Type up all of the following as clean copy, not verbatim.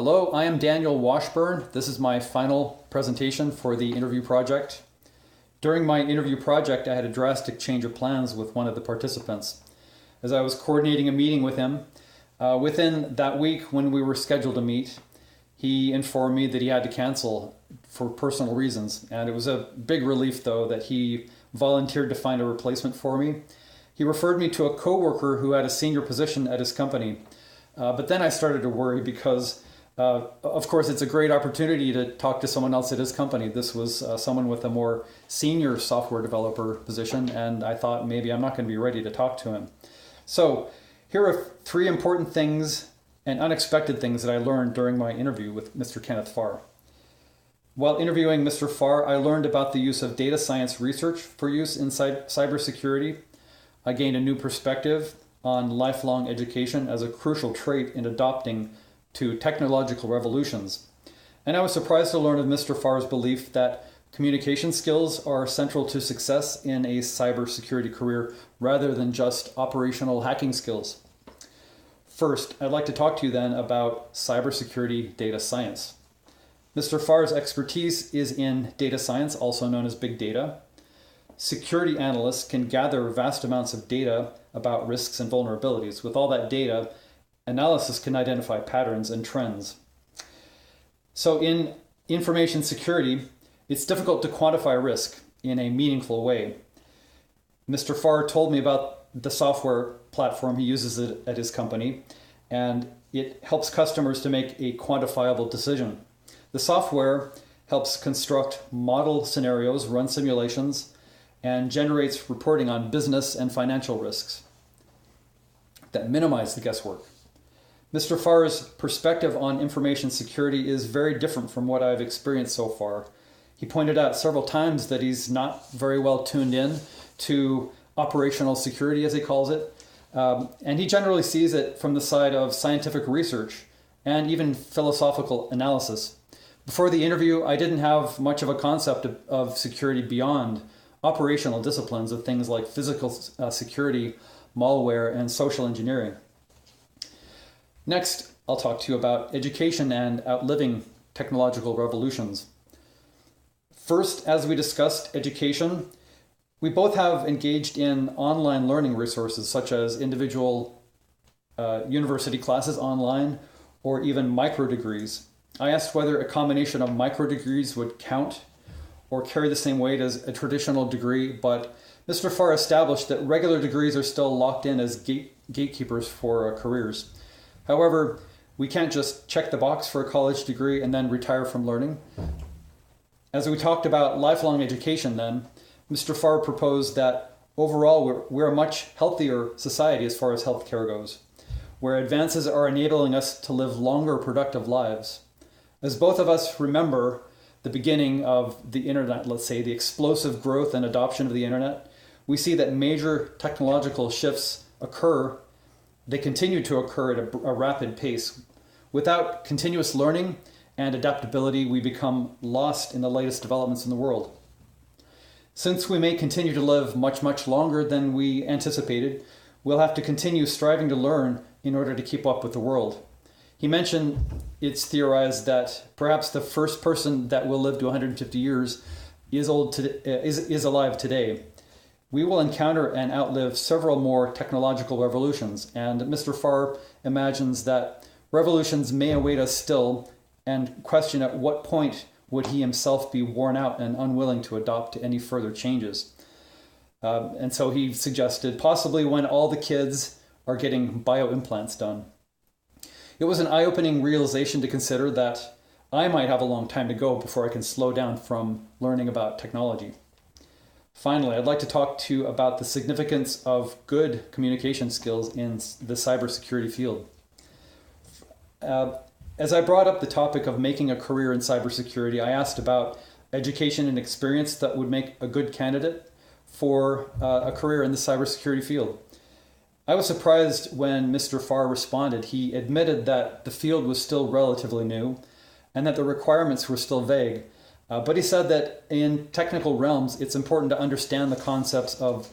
Hello, I am Daniel Washburn. This is my final presentation for the interview project. During my interview project, I had a drastic change of plans with one of the participants. As I was coordinating a meeting with him, within that week when we were scheduled to meet, he informed me that he had to cancel for personal reasons. And it was a big relief, though, that he volunteered to find a replacement for me. He referred me to a coworker who had a senior position at his company. But then I started to worry because, of course, it's a great opportunity to talk to someone else at his company. This was someone with a more senior software developer position, and I thought maybe I'm not going to be ready to talk to him. So here are 3 important things and unexpected things that I learned during my interview with Mr. Kenneth Farr. While interviewing Mr. Farr, I learned about the use of data science research for use in cybersecurity. I gained a new perspective on lifelong education as a crucial trait in adopting to technological revolutions. And I was surprised to learn of Mr. Farr's belief that communication skills are central to success in a cybersecurity career rather than just operational hacking skills. First, I'd like to talk to you then about cybersecurity data science. Mr. Farr's expertise is in data science, also known as big data. Security analysts can gather vast amounts of data about risks and vulnerabilities. With all that data, analysis can identify patterns and trends. So in information security, it's difficult to quantify risk in a meaningful way. Mr. Farr told me about the software platform he uses at his company, and it helps customers to make a quantifiable decision. The software helps construct model scenarios, run simulations, and generates reporting on business and financial risks that minimize the guesswork. Mr. Farr's perspective on information security is very different from what I've experienced so far. He pointed out several times that he's not very well tuned in to operational security, as he calls it, and he generally sees it from the side of scientific research and even philosophical analysis. Before the interview, I didn't have much of a concept of security beyond operational disciplines of things like physical security, malware, and social engineering. Next, I'll talk to you about education and outliving technological revolutions. First, as we discussed education, we both have engaged in online learning resources such as individual university classes online or even micro degrees. I asked whether a combination of micro degrees would count or carry the same weight as a traditional degree, but Mr. Farr established that regular degrees are still locked in as gatekeepers for careers. However, we can't just check the box for a college degree and then retire from learning. As we talked about lifelong education then, Mr. Farr proposed that overall we're a much healthier society as far as healthcare goes, where advances are enabling us to live longer, productive lives. As both of us remember the beginning of the internet, let's say the explosive growth and adoption of the internet, we see that major technological shifts occur. They continue to occur at a rapid pace. Without continuous learning and adaptability, we become lost in the latest developments in the world. Since we may continue to live much, much longer than we anticipated, we'll have to continue striving to learn in order to keep up with the world. He mentioned it's theorized that perhaps the first person that will live to 150 years is alive today. We will encounter and outlive several more technological revolutions, and Mr. Farr imagines that revolutions may await us still, and question at what point would he himself be worn out and unwilling to adopt any further changes. And so he suggested possibly when all the kids are getting bioimplants done. It was an eye-opening realization to consider that I might have a long time to go before I can slow down from learning about technology. Finally, I'd like to talk to you about the significance of good communication skills in the cybersecurity field. As I brought up the topic of making a career in cybersecurity, I asked about education and experience that would make a good candidate for a career in the cybersecurity field. I was surprised when Mr. Farr responded. He admitted that the field was still relatively new and that the requirements were still vague. But he said that in technical realms, it's important to understand the concepts of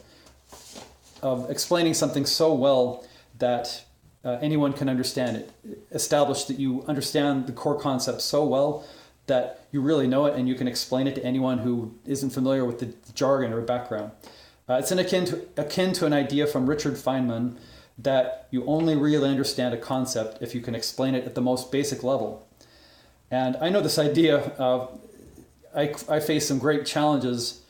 explaining something so well that anyone can understand it. Establish that you understand the core concept so well that you really know it and you can explain it to anyone who isn't familiar with the jargon or background. It's akin to an idea from Richard Feynman that you only really understand a concept if you can explain it at the most basic level. And I know this idea, I face some great challenges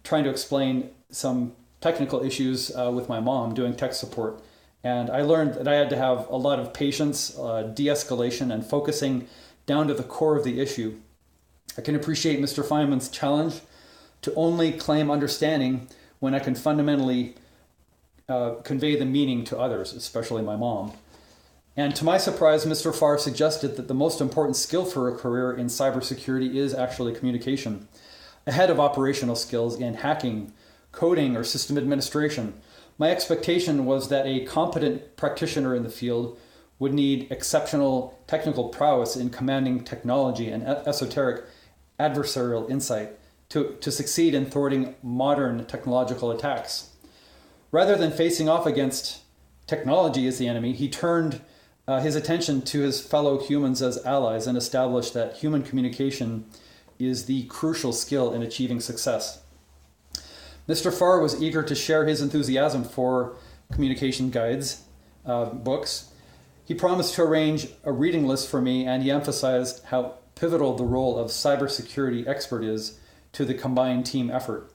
trying to explain some technical issues with my mom doing tech support. And I learned that I had to have a lot of patience, de-escalation, and focusing down to the core of the issue. I can appreciate Mr. Feynman's challenge to only claim understanding when I can fundamentally convey the meaning to others, especially my mom. And to my surprise, Mr. Farr suggested that the most important skill for a career in cybersecurity is actually communication, ahead of operational skills in hacking, coding, or system administration. My expectation was that a competent practitioner in the field would need exceptional technical prowess in commanding technology and esoteric adversarial insight to succeed in thwarting modern technological attacks. Rather than facing off against technology as the enemy, he turned his attention to his fellow humans as allies and established that human communication is the crucial skill in achieving success. Mr. Farr was eager to share his enthusiasm for communication guides, books. He promised to arrange a reading list for me, and he emphasized how pivotal the role of cybersecurity expert is to the combined team effort.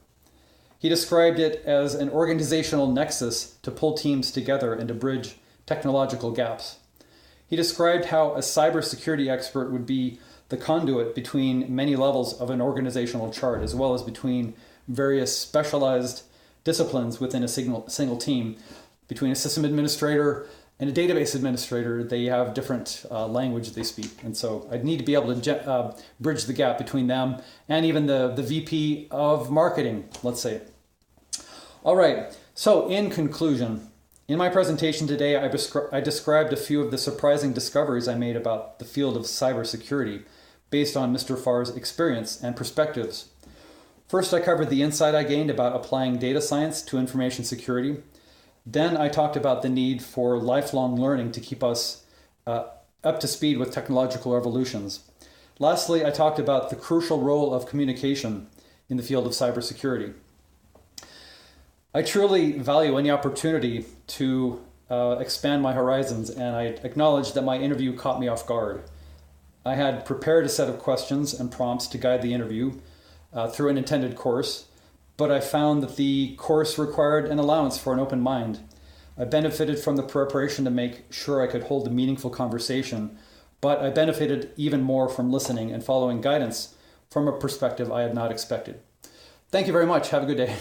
He described it as an organizational nexus to pull teams together and to bridge technological gaps. He described how a cybersecurity expert would be the conduit between many levels of an organizational chart, as well as between various specialized disciplines within a single team. Between a system administrator and a database administrator, they have different language they speak. And so I'd need to be able to bridge the gap between them and even the VP of marketing, let's say. All right, so in conclusion, in my presentation today, I described a few of the surprising discoveries I made about the field of cybersecurity based on Mr. Farr's experience and perspectives. First, I covered the insight I gained about applying data science to information security. Then I talked about the need for lifelong learning to keep us up to speed with technological revolutions. Lastly, I talked about the crucial role of communication in the field of cybersecurity. I truly value any opportunity to expand my horizons, and I acknowledge that my interview caught me off guard. I had prepared a set of questions and prompts to guide the interview through an intended course, but I found that the course required an allowance for an open mind. I benefited from the preparation to make sure I could hold a meaningful conversation, but I benefited even more from listening and following guidance from a perspective I had not expected. Thank you very much. Have a good day.